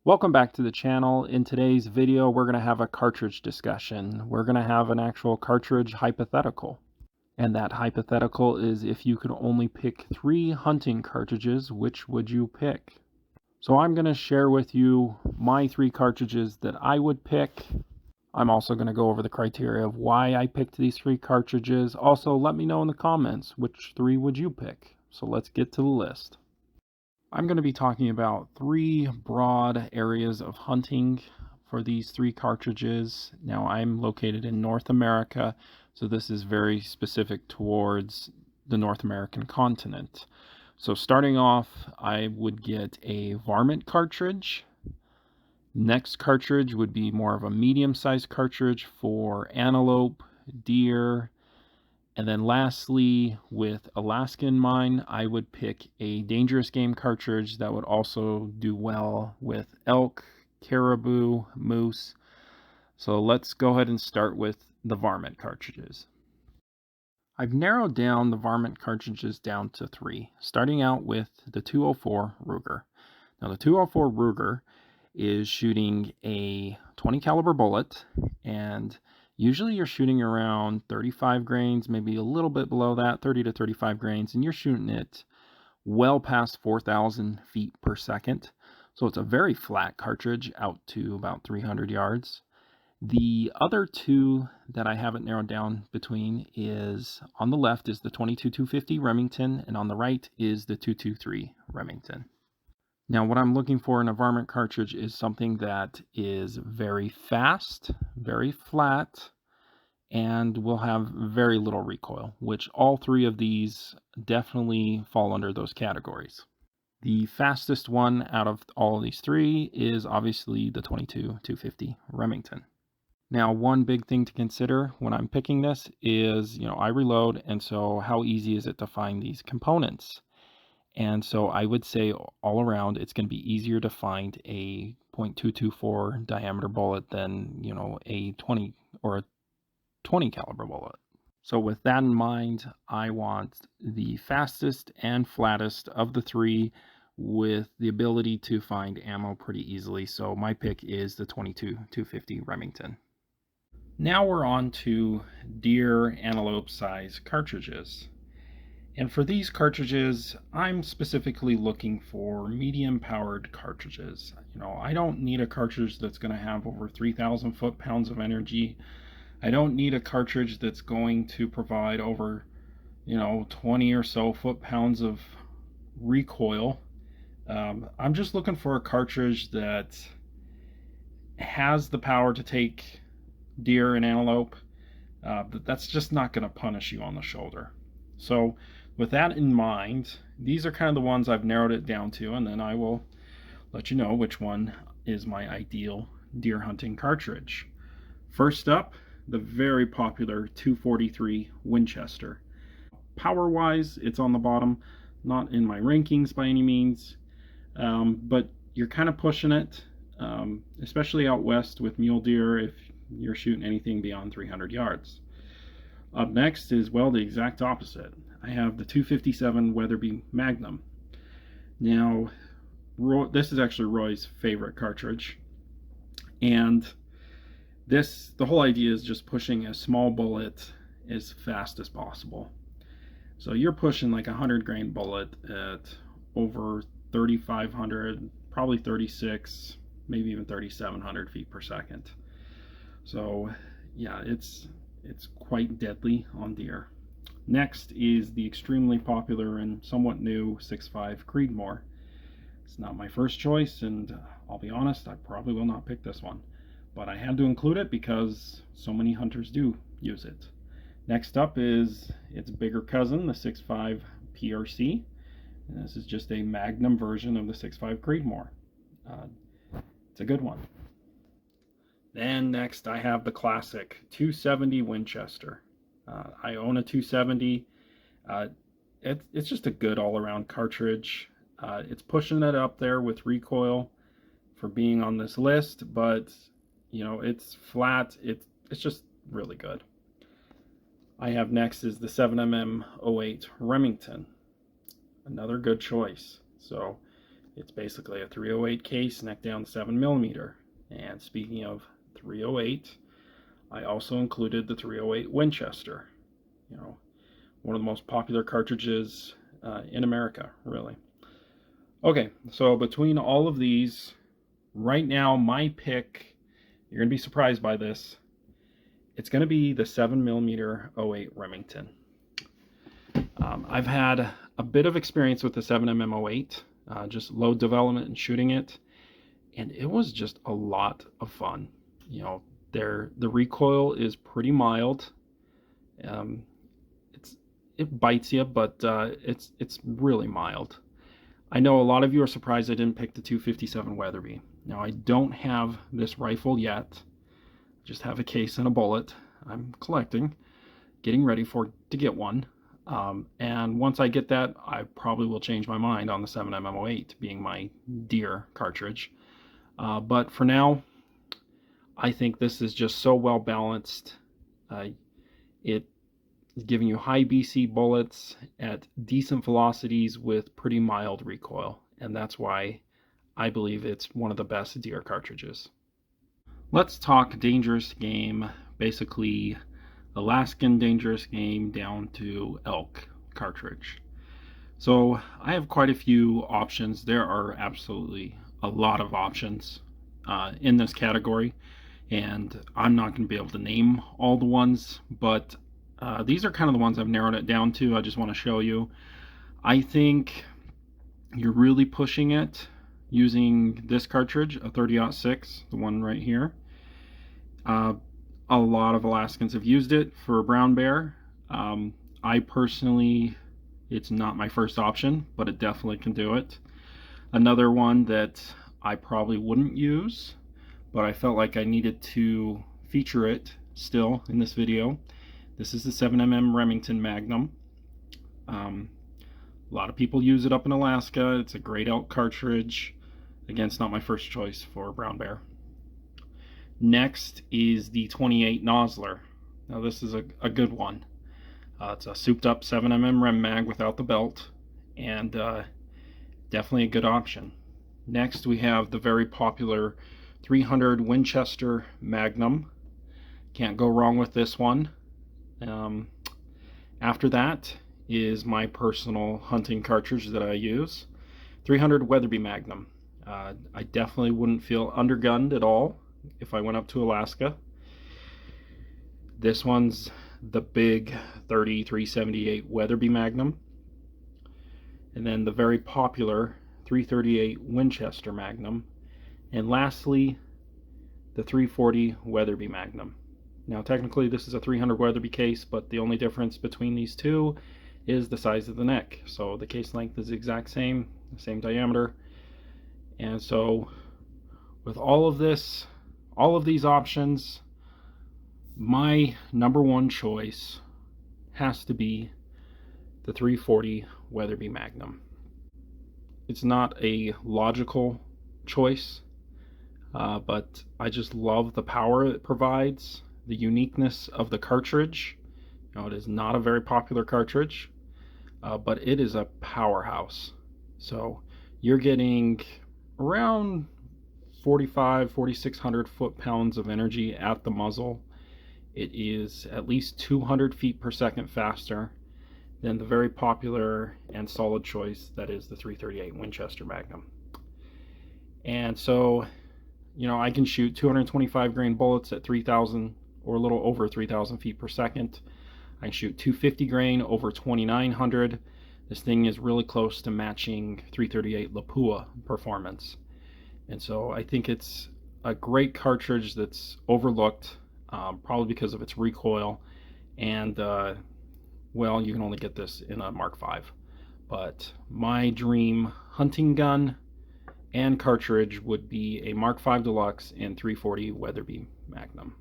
Welcome back to the channel. In today's video, we're going to have a cartridge discussion. We're going to have an actual cartridge hypothetical. And that hypothetical is, if you could only pick 3 hunting cartridges, which would you pick? So I'm going to share with you my 3 cartridges that I would pick. I'm also going to go over the criteria of why I picked these 3 cartridges. Also, let me know in the comments, which 3 would you pick? So let's get to the list. I'm going to be talking about 3 broad areas of hunting for these 3 cartridges. Now, I'm located in North America, so this is very specific towards the North American continent. So starting off, I would get a Varmint cartridge. Next cartridge would be more of a medium-sized cartridge for antelope, deer, and then lastly, with Alaska in mind, I would pick a dangerous game cartridge that would also do well with elk, caribou, moose. So let's go ahead and start with the Varmint cartridges. I've narrowed down the Varmint cartridges down to 3, starting out with the 204 Ruger. Now the 204 Ruger is shooting a 20 caliber bullet, and usually you're shooting around 35 grains, maybe a little bit below that, 30 to 35 grains, and you're shooting it well past 4,000 feet per second. So it's a very flat cartridge out to about 300 yards. The other 2 that I haven't narrowed down between is, on the left is the 22-250 Remington, and on the right is the 223 Remington. Now, what I'm looking for in a Varmint cartridge is something that is very fast, very flat, and will have very little recoil, which all 3 of these definitely fall under those categories. The fastest one out of all of these 3 is obviously the 22-250 Remington. Now, one big thing to consider when I'm picking this is, I reload, and so how easy is it to find these components? And so I would say all around, it's going to be easier to find a .224 diameter bullet than, a 20 or a 20 caliber bullet. So with that in mind, I want the fastest and flattest of the 3 with the ability to find ammo pretty easily. So my pick is the 22-250 Remington. Now we're on to deer antelope size cartridges. And for these cartridges, I'm specifically looking for medium powered cartridges. I don't need a cartridge that's going to have over 3,000 foot-pounds of energy. I don't need a cartridge that's going to provide over, 20 or so foot-pounds of recoil. I'm just looking for a cartridge that has the power to take deer and antelope. That's just not going to punish you on the shoulder. So with that in mind, these are kind of the ones I've narrowed it down to, and then I will let you know which one is my ideal deer hunting cartridge. First up, the very popular 243 Winchester. Power-wise, it's on the bottom, not in my rankings by any means, but you're kind of pushing it, especially out west with mule deer if you're shooting anything beyond 300 yards. Up next is, well, the exact opposite. I have the 257 Weatherby Magnum. Now, this is actually Roy's favorite cartridge, and the whole idea is just pushing a small bullet as fast as possible. So you're pushing like a 100 grain bullet at over 3,500, probably 36, maybe even 3,700 feet per second. So yeah, it's quite deadly on deer. Next is the extremely popular and somewhat new 6.5 Creedmoor. It's not my first choice, and I'll be honest, I probably will not pick this one, but I had to include it because so many hunters do use it. Next up is its bigger cousin, the 6.5 PRC, and this is just a Magnum version of the 6.5 Creedmoor. It's a good one. Then next I have the classic 270 Winchester. I own a 270. It's just a good all-around cartridge. It's pushing it up there with recoil for being on this list, but it's flat. It's just really good. I have next is the 7mm 08 Remington. Another good choice. So It's basically a 308 case, neck down 7mm. And speaking of 308, I also included the 308 Winchester. You know, one of the most popular cartridges in America, really. Okay, so between all of these, right now my pick, you're going to be surprised by this, it's going to be the 7mm 08 Remington. I've had a bit of experience with the 7mm 08, just load development and shooting it, and it was just a lot of fun. You know, the recoil is pretty mild. It bites you, but it's really mild. I know a lot of you are surprised I didn't pick the 257 Weatherby. Now, I don't have this rifle yet. I just have a case and a bullet. I'm collecting, getting ready to get one. And once I get that, I probably will change my mind on the 7mm 08 being my deer cartridge. But for now, I think this is just so well balanced. It is giving you high BC bullets at decent velocities with pretty mild recoil, and that's why I believe it's one of the best deer cartridges. Let's talk dangerous game, basically Alaskan dangerous game down to elk cartridge. So I have quite a few options. There are absolutely a lot of options in this category, and I'm not going to be able to name all the ones, but these are kind of the ones I've narrowed it down to. I just want to show you. I think you're really pushing it using this cartridge, a 30-06, the one right here. A lot of Alaskans have used it for brown bear. I personally, it's not my first option, but it definitely can do it. Another one that I probably wouldn't use, but I felt like I needed to feature it still in this video. This is the 7mm Remington Magnum. A lot of people use it up in Alaska. It's a great elk cartridge. Again, it's not my first choice for brown bear. Next is the 28 Nosler. Now this is a good one. It's a souped up 7mm Rem mag without the belt, and definitely a good option. Next we have the very popular 300 Winchester Magnum. Can't go wrong with this one. After that is my personal hunting cartridge that I use, 300 Weatherby Magnum. I definitely wouldn't feel undergunned at all if I went up to Alaska. This one's the big 378 Weatherby Magnum, and then the very popular 338 Winchester Magnum, and lastly the 340 Weatherby Magnum. Now technically this is a 300 Weatherby case, but the only difference between these two is the size of the neck. So the case length is the exact same diameter. And so with all of these options, my number one choice has to be the 340 Weatherby Magnum. It's not a logical choice, but I just love the power it provides, the uniqueness of the cartridge. You know, it is not a very popular cartridge, but it is a powerhouse. So you're getting around 4,600 foot-pounds of energy at the muzzle. It is at least 200 feet per second faster than the very popular and solid choice that is the 338 Winchester Magnum. And so, you know, I can shoot 225 grain bullets at 3,000 or a little over 3,000 feet per second. I can shoot 250 grain over 2,900. This thing is really close to matching 338 Lapua performance. And so I think it's a great cartridge that's overlooked, probably because of its recoil. And, well, you can only get this in a Mark V. But my dream hunting gun and cartridge would be a Mark V Deluxe and 340 Weatherby Magnum.